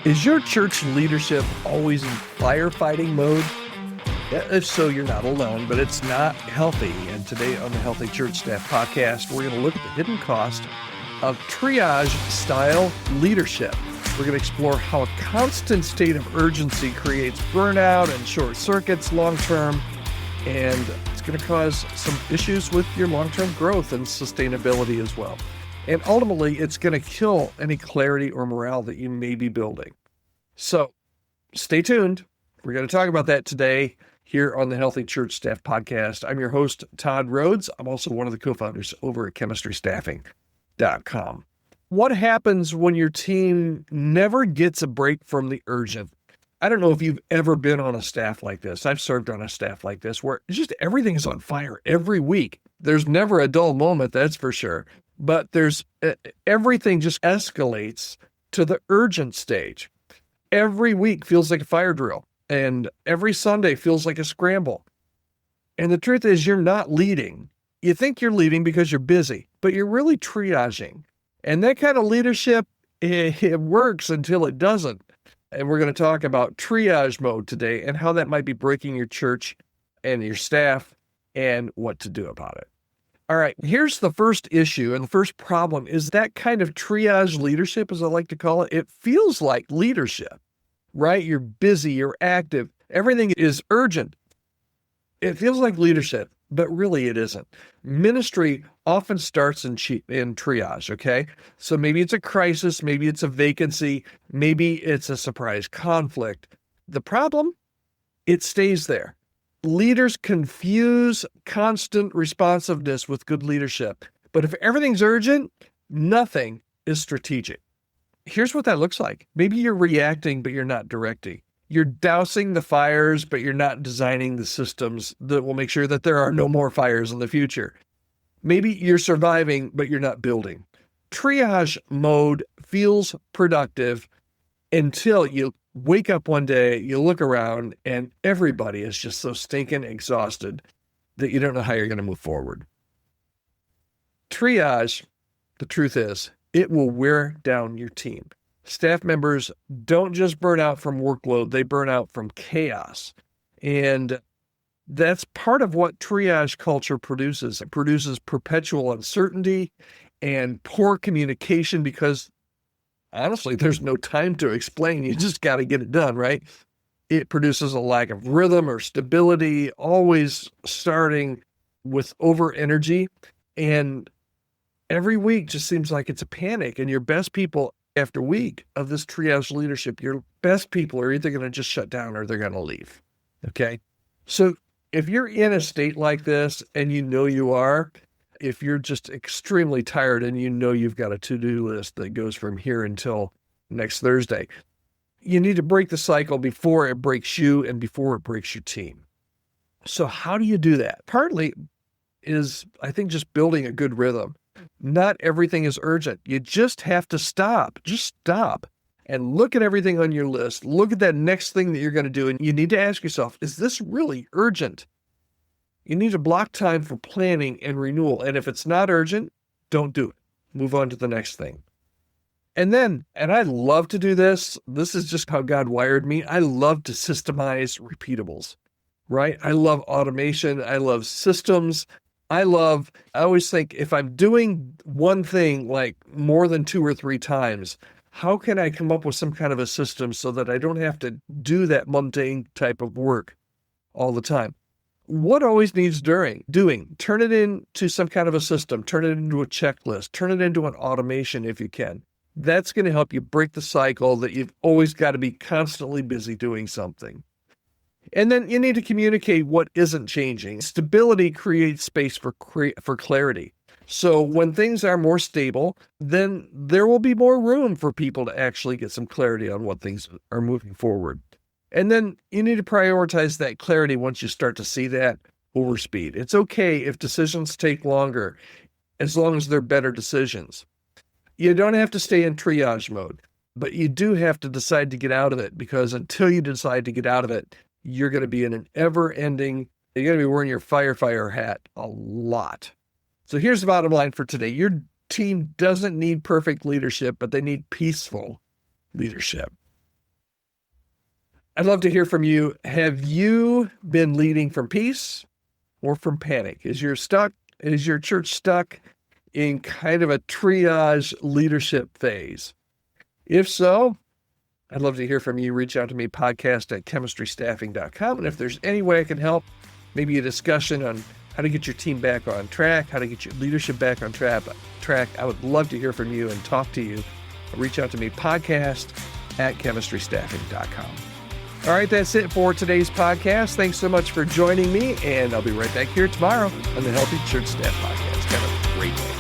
Is your church leadership always in firefighting mode? If so, you're not alone, but it's not healthy. And today on the Healthy Church Staff podcast, we're going to look at the hidden cost of triage-style leadership. We're going to explore how a constant state of urgency creates burnout and short circuits long-term, and it's going to cause some issues with your long-term growth and sustainability as well. And ultimately, it's going to kill any clarity or morale that you may be building. So stay tuned. We're going to talk about that today here on the Healthy Church Staff podcast. I'm your host, Todd Rhoades. I'm also one of the co-founders over at chemistrystaffing.com. What happens when your team never gets a break from the urgent? I don't know if you've ever been on a staff like this. I've served on a staff like this where just everything is on fire every week. There's never a dull moment, that's for sure. But there's everything just escalates to the urgent stage. Every week feels like a fire drill, and every Sunday feels like a scramble. And the truth is, you're not leading. You think you're leading because you're busy, but you're really triaging. And that kind of leadership, it works until it doesn't. And we're going to talk about triage mode today and how that might be breaking your church and your staff and what to do about it. All right, here's the first issue and the first problem is that kind of triage leadership, as I like to call it. It feels like leadership, right? You're busy, you're active, everything is urgent. It feels like leadership, but really it isn't. Ministry often starts in triage, okay? So maybe it's a crisis, maybe it's a vacancy, maybe it's a surprise conflict. The problem, it stays there. Leaders confuse constant responsiveness with good leadership. But if everything's urgent, nothing is strategic. Here's what that looks like. Maybe you're reacting, but you're not directing. You're dousing the fires, but you're not designing the systems that will make sure that there are no more fires in the future. Maybe you're surviving, but you're not building. Triage mode feels productive until you wake up one day, you look around, and everybody is just so stinking exhausted that you don't know how you're going to move forward. Triage, the truth is, it will wear down your team. Staff members don't just burn out from workload, they burn out from chaos. And that's part of what triage culture produces. It produces perpetual uncertainty and poor communication because honestly, there's no time to explain. You just got to get it done, right? It produces a lack of rhythm or stability, always starting with over energy. And every week just seems like it's a panic. And your best people, after week of this triage leadership, your best people are either going to just shut down or they're going to leave. Okay? So if you're in a state like this and you know you are, if you're just extremely tired and you know you've got a to-do list that goes from here until next Thursday, you need to break the cycle before it breaks you and before it breaks your team. So how do you do that? Partly is, I think, just building a good rhythm. Not everything is urgent. You just have to stop. Just stop and look at everything on your list. Look at that next thing that you're going to do. And you need to ask yourself, is this really urgent? You need to block time for planning and renewal. And if it's not urgent, don't do it. Move on to the next thing. And I love to do this. This is just how God wired me. I love to systemize repeatables, right? I love automation. I love systems. I always think if I'm doing one thing like more than 2 or 3 times, how can I come up with some kind of a system so that I don't have to do that mundane type of work all the time? What always needs doing? Turn it into some kind of a system, turn it into a checklist, turn it into an automation if you can. That's going to help you break the cycle that you've always got to be constantly busy doing something. And then you need to communicate what isn't changing. Stability creates space for clarity. So when things are more stable, then there will be more room for people to actually get some clarity on what things are moving forward. And then you need to prioritize that clarity once you start to see that over speed. It's okay if decisions take longer, as long as they're better decisions. You don't have to stay in triage mode, but you do have to decide to get out of it, because until you decide to get out of it, you're going to be in an ever-ending, you're going to be wearing your firefighter hat a lot. So here's the bottom line for today. Your team doesn't need perfect leadership, but they need peaceful leadership. I'd love to hear from you. Have you been leading from peace or from panic? Is your church stuck in kind of a triage leadership phase? If so, I'd love to hear from you. Reach out to me, podcast@chemistrystaffing.com. And if there's any way I can help, maybe a discussion on how to get your team back on track, how to get your leadership back on track, I would love to hear from you and talk to you. Reach out to me, podcast@chemistrystaffing.com. All right, that's it for today's podcast. Thanks so much for joining me, and I'll be right back here tomorrow on the Healthy Church Staff Podcast. Have a great day.